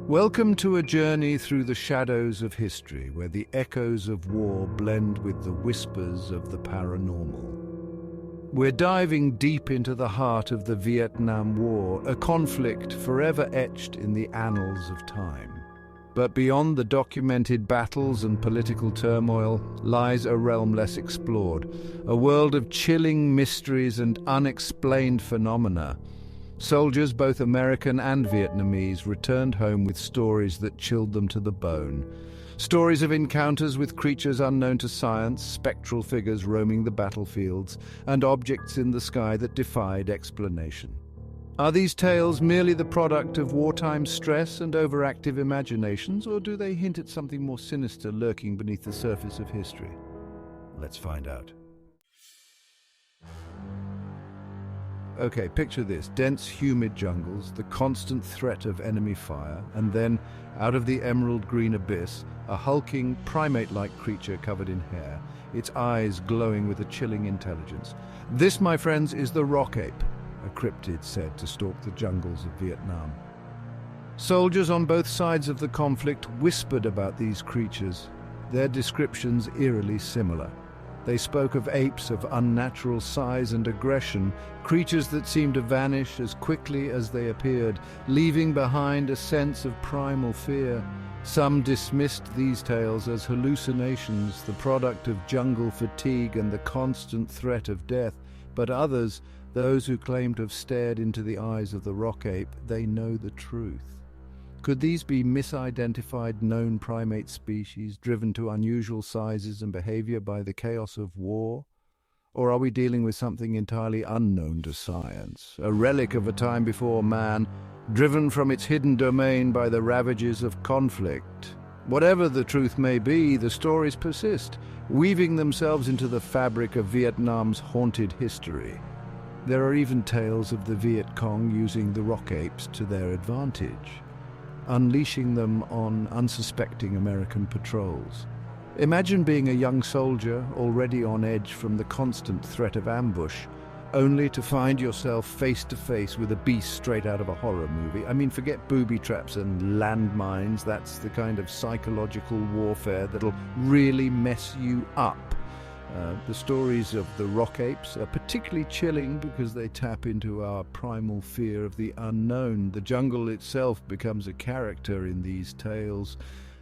Welcome to a journey through the shadows of history, where the echoes of war blend with the whispers of the paranormal. We're diving deep into the heart of the Vietnam War, a conflict forever etched in the annals of time. But beyond the documented battles and political turmoil lies a realm less explored, a world of chilling mysteries and unexplained phenomena. Soldiers, both American and Vietnamese, returned home with stories that chilled them to the bone. Stories of encounters with creatures unknown to science, spectral figures roaming the battlefields, and objects in the sky that defied explanation. Are these tales merely the product of wartime stress and overactive imaginations, or do they hint at something more sinister lurking beneath the surface of history? Let's find out. Okay, picture this. Dense, humid jungles, the constant threat of enemy fire, and then, out of the emerald green abyss, a hulking, primate-like creature covered in hair, its eyes glowing with a chilling intelligence. This, my friends, is the rock ape, a cryptid said to stalk the jungles of Vietnam. Soldiers on both sides of the conflict whispered about these creatures, their descriptions eerily similar. They spoke of apes of unnatural size and aggression, creatures that seemed to vanish as quickly as they appeared, leaving behind a sense of primal fear. Some dismissed these tales as hallucinations, the product of jungle fatigue and the constant threat of death, but others, those who claimed to have stared into the eyes of the rock ape, they know the truth. Could these be misidentified known primate species, driven to unusual sizes and behavior by the chaos of war? Or are we dealing with something entirely unknown to science, a relic of a time before man, driven from its hidden domain by the ravages of conflict? Whatever the truth may be, the stories persist, weaving themselves into the fabric of Vietnam's haunted history. There are even tales of the Viet Cong using the rock apes to their advantage, unleashing them on unsuspecting American patrols. Imagine being a young soldier already on edge from the constant threat of ambush, only to find yourself face to face with a beast straight out of a horror movie. I mean, forget booby traps and landmines. That's the kind of psychological warfare that'll really mess you up. The stories of the rock apes are particularly chilling because they tap into our primal fear of the unknown. The jungle itself becomes a character in these tales,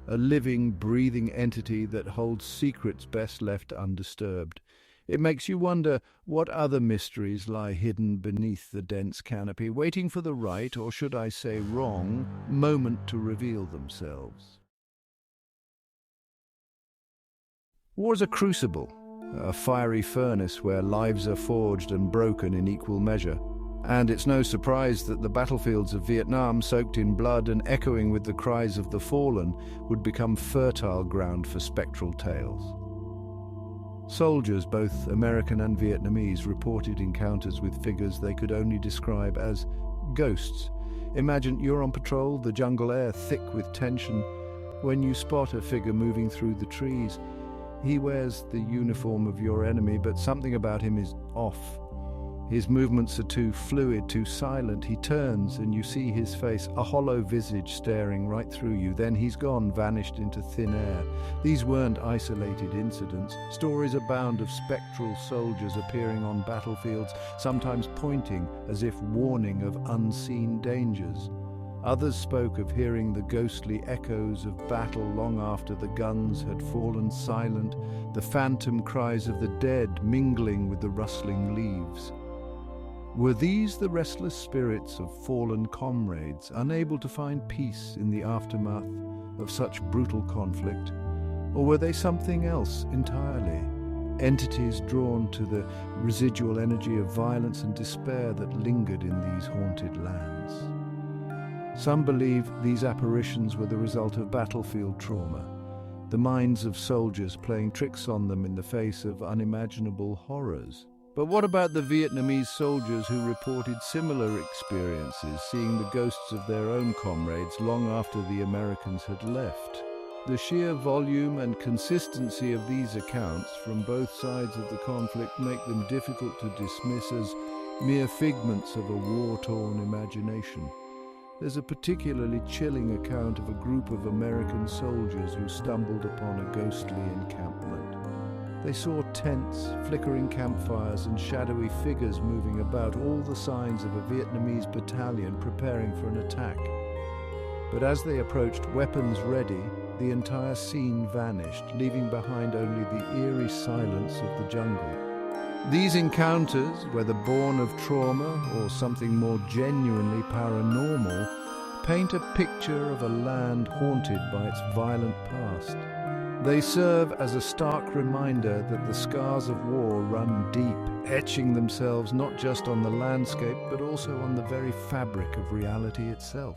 a living, breathing entity that holds secrets best left undisturbed. It makes you wonder what other mysteries lie hidden beneath the dense canopy, waiting for the right, or should I say wrong, moment to reveal themselves. War is a crucible, a fiery furnace where lives are forged and broken in equal measure. And it's no surprise that the battlefields of Vietnam, soaked in blood and echoing with the cries of the fallen, would become fertile ground for spectral tales. Soldiers, both American and Vietnamese, reported encounters with figures they could only describe as ghosts. Imagine you're on patrol, the jungle air thick with tension, when you spot a figure moving through the trees. He wears the uniform of your enemy, but something about him is off. His movements are too fluid, too silent. He turns and you see his face, a hollow visage staring right through you. Then he's gone, vanished into thin air. These weren't isolated incidents. Stories abound of spectral soldiers appearing on battlefields, sometimes pointing as if warning of unseen dangers. Others spoke of hearing the ghostly echoes of battle long after the guns had fallen silent, the phantom cries of the dead mingling with the rustling leaves. Were these the restless spirits of fallen comrades, unable to find peace in the aftermath of such brutal conflict? Or were they something else entirely? Entities drawn to the residual energy of violence and despair that lingered in these haunted lands? Some believe these apparitions were the result of battlefield trauma, the minds of soldiers playing tricks on them in the face of unimaginable horrors. But what about the Vietnamese soldiers who reported similar experiences, seeing the ghosts of their own comrades long after the Americans had left? The sheer volume and consistency of these accounts from both sides of the conflict make them difficult to dismiss as mere figments of a war-torn imagination. There's a particularly chilling account of a group of American soldiers who stumbled upon a ghostly encampment. They saw tents, flickering campfires, and shadowy figures moving about, all the signs of a Vietnamese battalion preparing for an attack. But as they approached, weapons ready, the entire scene vanished, leaving behind only the eerie silence of the jungle. These encounters, whether born of trauma or something more genuinely paranormal, paint a picture of a land haunted by its violent past. They serve as a stark reminder that the scars of war run deep, etching themselves not just on the landscape but also on the very fabric of reality itself.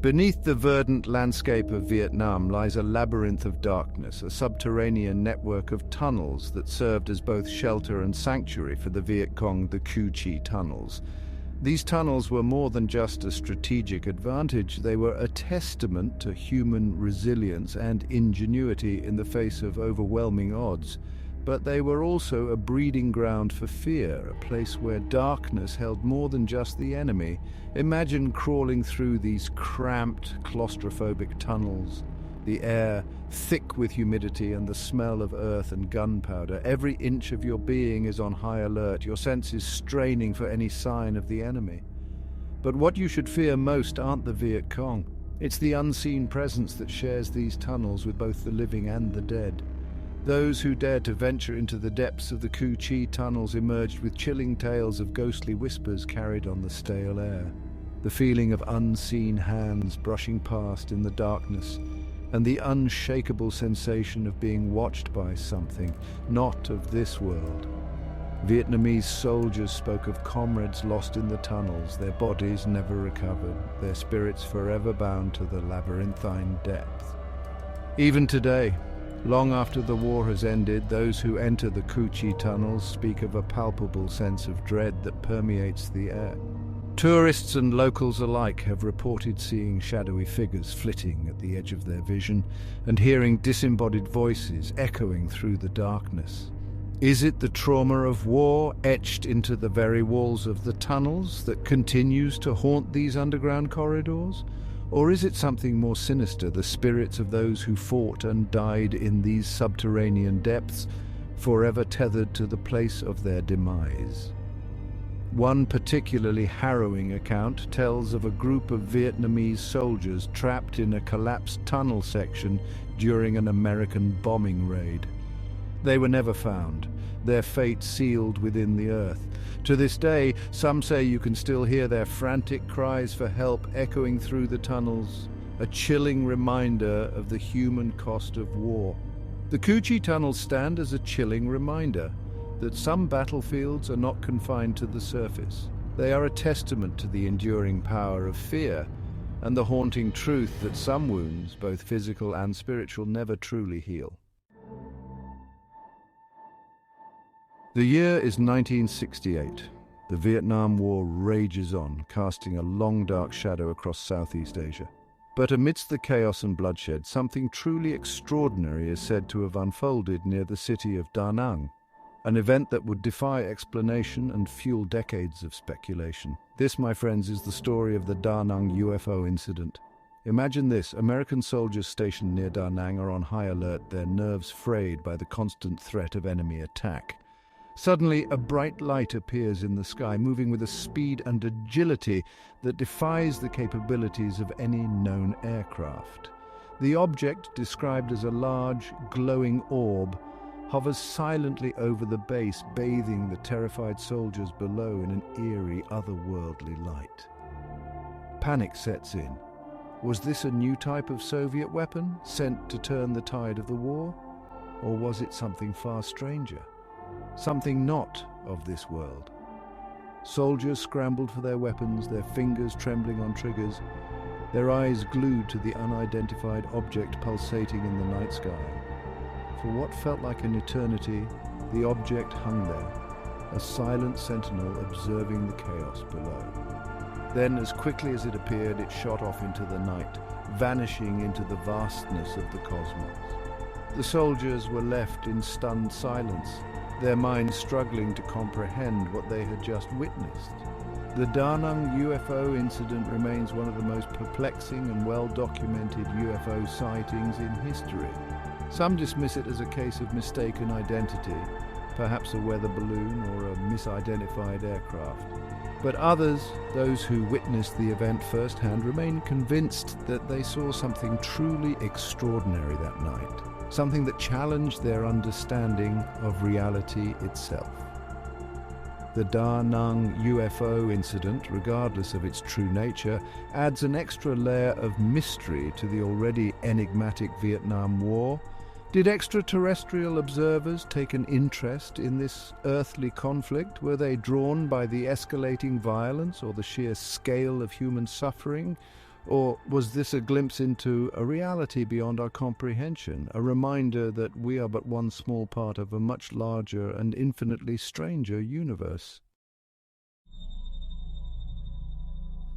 Beneath the verdant landscape of Vietnam lies a labyrinth of darkness, a subterranean network of tunnels that served as both shelter and sanctuary for the Viet Cong, the Cu Chi tunnels. These tunnels were more than just a strategic advantage, they were a testament to human resilience and ingenuity in the face of overwhelming odds. But they were also a breeding ground for fear, a place where darkness held more than just the enemy. Imagine crawling through these cramped, claustrophobic tunnels, the air thick with humidity and the smell of earth and gunpowder. Every inch of your being is on high alert, your senses straining for any sign of the enemy. But what you should fear most aren't the Viet Cong. It's the unseen presence that shares these tunnels with both the living and the dead. Those who dared to venture into the depths of the Cu Chi tunnels emerged with chilling tales of ghostly whispers carried on the stale air. The feeling of unseen hands brushing past in the darkness, and the unshakable sensation of being watched by something not of this world. Vietnamese soldiers spoke of comrades lost in the tunnels, their bodies never recovered, their spirits forever bound to the labyrinthine depth. Even today, long after the war has ended, those who enter the Cu Chi tunnels speak of a palpable sense of dread that permeates the air. Tourists and locals alike have reported seeing shadowy figures flitting at the edge of their vision and hearing disembodied voices echoing through the darkness. Is it the trauma of war etched into the very walls of the tunnels that continues to haunt these underground corridors? Or is it something more sinister, the spirits of those who fought and died in these subterranean depths, forever tethered to the place of their demise? One particularly harrowing account tells of a group of Vietnamese soldiers trapped in a collapsed tunnel section during an American bombing raid. They were never found, their fate sealed within the earth. To this day, some say you can still hear their frantic cries for help echoing through the tunnels, a chilling reminder of the human cost of war. The Cu Chi tunnels stand as a chilling reminder that some battlefields are not confined to the surface. They are a testament to the enduring power of fear and the haunting truth that some wounds, both physical and spiritual, never truly heal. The year is 1968. The Vietnam War rages on, casting a long dark shadow across Southeast Asia. But amidst the chaos and bloodshed, something truly extraordinary is said to have unfolded near the city of Danang, an event that would defy explanation and fuel decades of speculation. This, my friends, is the story of the Danang UFO incident. Imagine this: American soldiers stationed near Danang are on high alert, their nerves frayed by the constant threat of enemy attack. Suddenly, a bright light appears in the sky, moving with a speed and agility that defies the capabilities of any known aircraft. The object, described as a large, glowing orb, hovers silently over the base, bathing the terrified soldiers below in an eerie, otherworldly light. Panic sets in. Was this a new type of Soviet weapon, sent to turn the tide of the war? Or was it something far stranger? Something not of this world? Soldiers scrambled for their weapons, their fingers trembling on triggers, their eyes glued to the unidentified object pulsating in the night sky. For what felt like an eternity, the object hung there, a silent sentinel observing the chaos below. Then, as quickly as it appeared, it shot off into the night, vanishing into the vastness of the cosmos. The soldiers were left in stunned silence, their minds struggling to comprehend what they had just witnessed. The Danang UFO incident remains one of the most perplexing and well-documented UFO sightings in history. Some dismiss it as a case of mistaken identity, perhaps a weather balloon or a misidentified aircraft. But others, those who witnessed the event firsthand, remain convinced that they saw something truly extraordinary that night, something that challenged their understanding of reality itself. The Danang UFO incident, regardless of its true nature, adds an extra layer of mystery to the already enigmatic Vietnam War. Did extraterrestrial observers take an interest in this earthly conflict? Were they drawn by the escalating violence or the sheer scale of human suffering? Or was this a glimpse into a reality beyond our comprehension, a reminder that we are but one small part of a much larger and infinitely stranger universe?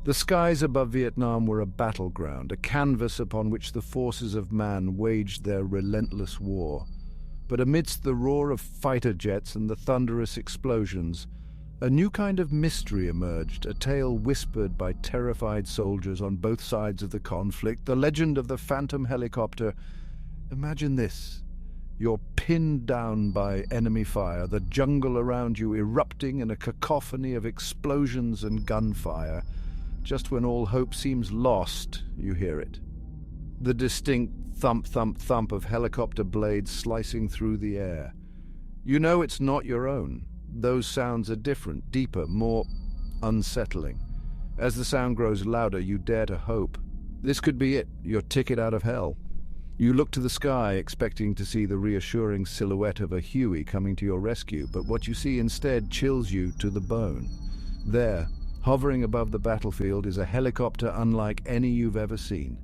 The skies above Vietnam were a battleground, a canvas upon which the forces of man waged their relentless war. But amidst the roar of fighter jets and the thunderous explosions, a new kind of mystery emerged, a tale whispered by terrified soldiers on both sides of the conflict, the legend of the phantom helicopter. Imagine this. You're pinned down by enemy fire, the jungle around you erupting in a cacophony of explosions and gunfire. Just when all hope seems lost, you hear it. The distinct thump, thump, thump of helicopter blades slicing through the air. You know it's not your own. Those sounds are different, deeper, more unsettling. As the sound grows louder, you dare to hope. This could be it, your ticket out of hell. You look to the sky, expecting to see the reassuring silhouette of a Huey coming to your rescue, but what you see instead chills you to the bone. There, hovering above the battlefield, is a helicopter unlike any you've ever seen.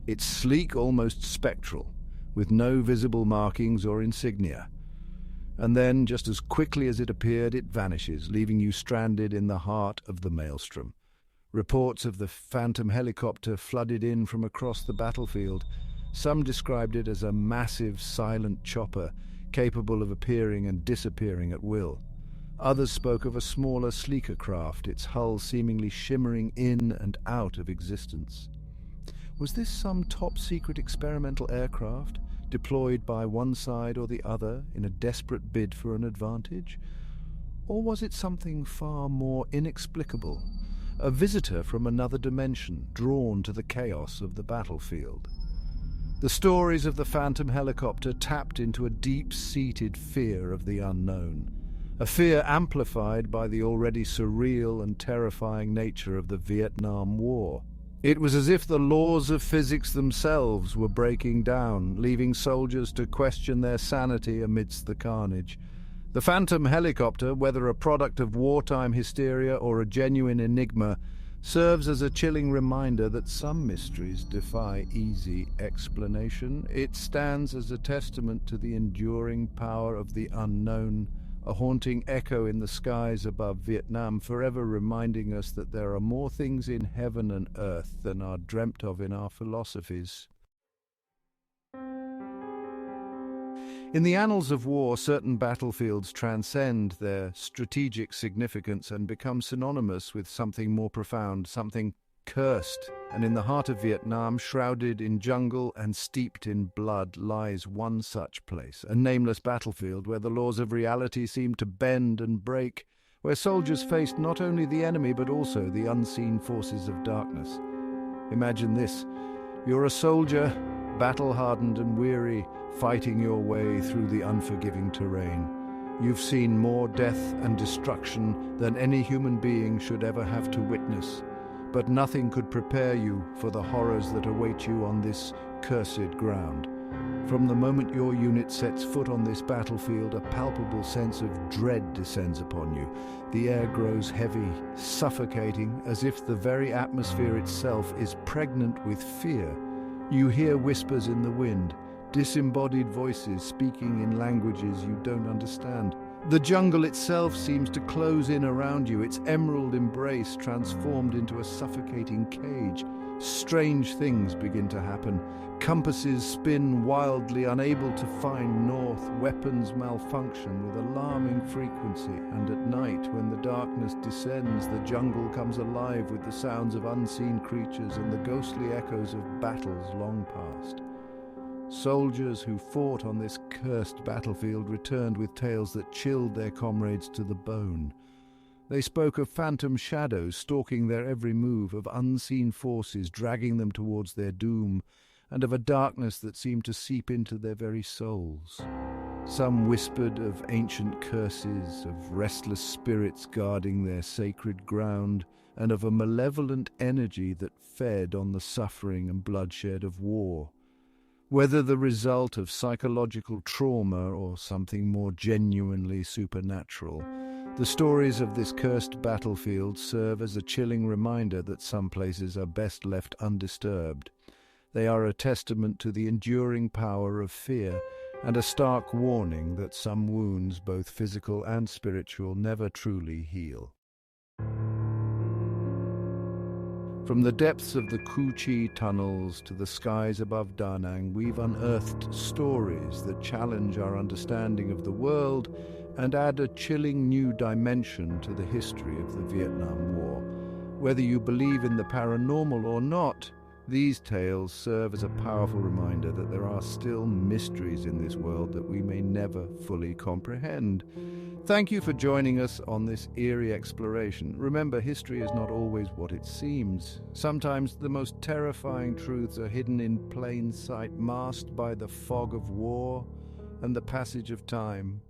It's sleek, almost spectral, with no visible markings or insignia. And then, just as quickly as it appeared, it vanishes, leaving you stranded in the heart of the maelstrom. Reports of the phantom helicopter flooded in from across the battlefield. Some described it as a massive, silent chopper, capable of appearing and disappearing at will. Others spoke of a smaller, sleeker craft, its hull seemingly shimmering in and out of existence. Was this some top-secret experimental aircraft, deployed by one side or the other in a desperate bid for an advantage? Or was it something far more inexplicable, a visitor from another dimension, drawn to the chaos of the battlefield? The stories of the phantom helicopter tapped into a deep-seated fear of the unknown. A fear amplified by the already surreal and terrifying nature of the Vietnam War. It was as if the laws of physics themselves were breaking down, leaving soldiers to question their sanity amidst the carnage. The phantom helicopter, whether a product of wartime hysteria or a genuine enigma, serves as a chilling reminder that some mysteries defy easy explanation. It stands as a testament to the enduring power of the unknown, a haunting echo in the skies above Vietnam, forever reminding us that there are more things in heaven and earth than are dreamt of in our philosophies. In the annals of war, certain battlefields transcend their strategic significance and become synonymous with something more profound, something cursed. And in the heart of Vietnam, shrouded in jungle and steeped in blood, lies one such place, a nameless battlefield where the laws of reality seem to bend and break, where soldiers faced not only the enemy but also the unseen forces of darkness. Imagine this. You're a soldier, battle-hardened and weary, fighting your way through the unforgiving terrain. You've seen more death and destruction than any human being should ever have to witness. But nothing could prepare you for the horrors that await you on this cursed ground. From the moment your unit sets foot on this battlefield, a palpable sense of dread descends upon you. The air grows heavy, suffocating, as if the very atmosphere itself is pregnant with fear. You hear whispers in the wind, disembodied voices speaking in languages you don't understand. The jungle itself seems to close in around you, its emerald embrace transformed into a suffocating cage. Strange things begin to happen. Compasses spin wildly, unable to find north. Weapons malfunction with alarming frequency. And at night, when the darkness descends, the jungle comes alive with the sounds of unseen creatures and the ghostly echoes of battles long past. Soldiers who fought on this cursed battlefield returned with tales that chilled their comrades to the bone. They spoke of phantom shadows stalking their every move, of unseen forces dragging them towards their doom, and of a darkness that seemed to seep into their very souls. Some whispered of ancient curses, of restless spirits guarding their sacred ground, and of a malevolent energy that fed on the suffering and bloodshed of war. Whether the result of psychological trauma or something more genuinely supernatural, the stories of this cursed battlefield serve as a chilling reminder that some places are best left undisturbed. They are a testament to the enduring power of fear and a stark warning that some wounds, both physical and spiritual, never truly heal. From the depths of the Ku-Chi tunnels to the skies above Danang, we've unearthed stories that challenge our understanding of the world and add a chilling new dimension to the history of the Vietnam War. Whether you believe in the paranormal or not, these tales serve as a powerful reminder that there are still mysteries in this world that we may never fully comprehend. Thank you for joining us on this eerie exploration. Remember, history is not always what it seems. Sometimes the most terrifying truths are hidden in plain sight, masked by the fog of war and the passage of time.